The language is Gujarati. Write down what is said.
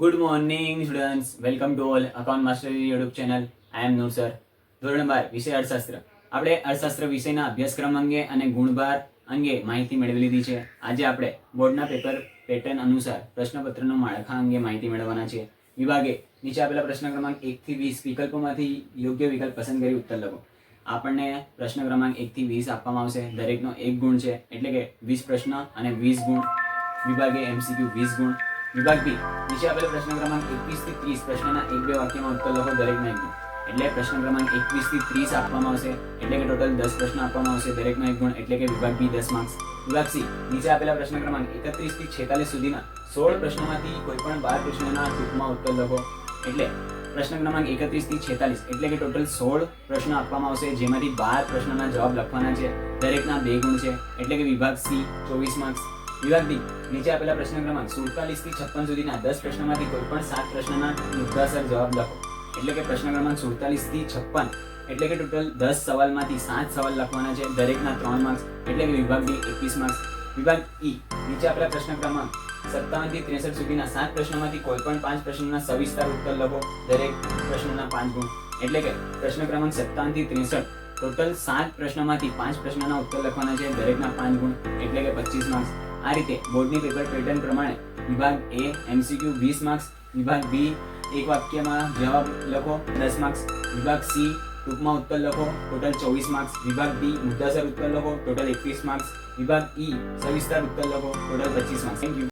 Good morning students, welcome to all Account Mastery YouTube channel. I am Noor sir. ધોરણ 12 વિષય અર્થશાસ્ત્ર. આપણે અર્થશાસ્ત્ર વિષયના અભ્યાસક્રમ અંગે અને ગુણભાર અંગે માહિતી મેળવી લીધી છે. આજે આપણે બોર્ડના પેપર પેટર્ન અનુસાર પ્રશ્નપત્રનું માળખા અંગે માહિતી મેળવવાના છે. વિભાગે નીચે આપેલા પ્રશ્ન ક્રમાંક 1 થી 20 વિકલ્પોમાંથી યોગ્ય વિકલ્પ પસંદ કરી ઉત્તર લખો. આપણને પ્રશ્ન ક્રમાંક 1 થી 20 આપવામાં આવશે. દરેકનો 1 ગુણ છે, એટલે કે 20 પ્રશ્ન અને 20 ગુણ. વિભાગે એમસીક્યુ 20 ગુણ. વિભાગ બી નીચે આપેલા પ્રશ્ન ક્રમાંક 21 થી 30 પ્રશ્નના 1-2 વાક્યમાં ઉત્તર લખો. દરેકનો 1 ગુણ. એટલે પ્રશ્ન ક્રમાંક 21 થી 30 આપવામાં આવશે, એટલે કે ટોટલ 10 પ્રશ્ન આપવામાં આવશે. દરેકનો 1 ગુણ, એટલે કે વિભાગ બી 10 માર્ક્સ. વિભાગ સી નીચે આપેલા પ્રશ્ન ક્રમાંક 31 થી 46 સુધીના 16 પ્રશ્નોમાંથી કોઈપણ 12 પ્રશ્નોના ટૂંકમાં ઉત્તર લખો. એટલે પ્રશ્ન ક્રમાંક 31 થી 46 એટલે કે ટોટલ 16 પ્રશ્નો આપવામાં આવશે, જેમાંથી 12 પ્રશ્નોના જવાબ લખવાના છે. દરેકના 2 ગુણ છે, એટલે કે વિભાગ સી 24 માર્ક્સ. વિભાગ ડી નીચે આપેલા પ્રશ્ન ક્રમાંક 47 થી 56 સુધીના 10 પ્રશ્નોમાંથી કોઈપણ 7 પ્રશ્નના મુદ્દાસર જવાબ લખો. એટલે કે પ્રશ્ન ક્રમાંક 47 થી 56 એટલે કે ટોટલ 10 સવાલમાંથી 7 સવાલ લખવાના છે. દરેકના 3 માર્ક્સ, એટલે કે વિભાગ ડી 21 માર્ક્સ. વિભાગ ઈ નીચે આપેલા પ્રશ્ન ક્રમાંક 57 થી 63 સુધીના 7 પ્રશ્નોમાંથી કોઈપણ 5 પ્રશ્નોના સવિસ્તાર ઉત્તર લખો. દરેક પ્રશ્નના 5 ગુણ, એટલે કે પ્રશ્ન ક્રમાંક 57 થી 63 ટોટલ 7 પ્રશ્નોમાંથી 5 પ્રશ્નોના ઉત્તર લખવાના છે. દરેકના 5 ગુણ, એટલે કે 25 માર્ક્સ. આ રીતે બોર્ડની પેપર પેટર્ન પ્રમાણે વિભાગ એ એમસીક્યુ 20 માર્ક્સ, વિભાગ બી એક વાક્યમાં જવાબ લખો 10 માર્ક્સ, વિભાગ સી ટૂંકમાં ઉત્તર લખો ટોટલ 24 માર્ક્સ, વિભાગ ડી મુદ્દાસર ઉત્તર લખો ટોટલ 21 માર્ક્સ, વિભાગ ઈ સવિસ્તાર ઉત્તર લખો ટોટલ 25 માર્ક્સ. Thank you.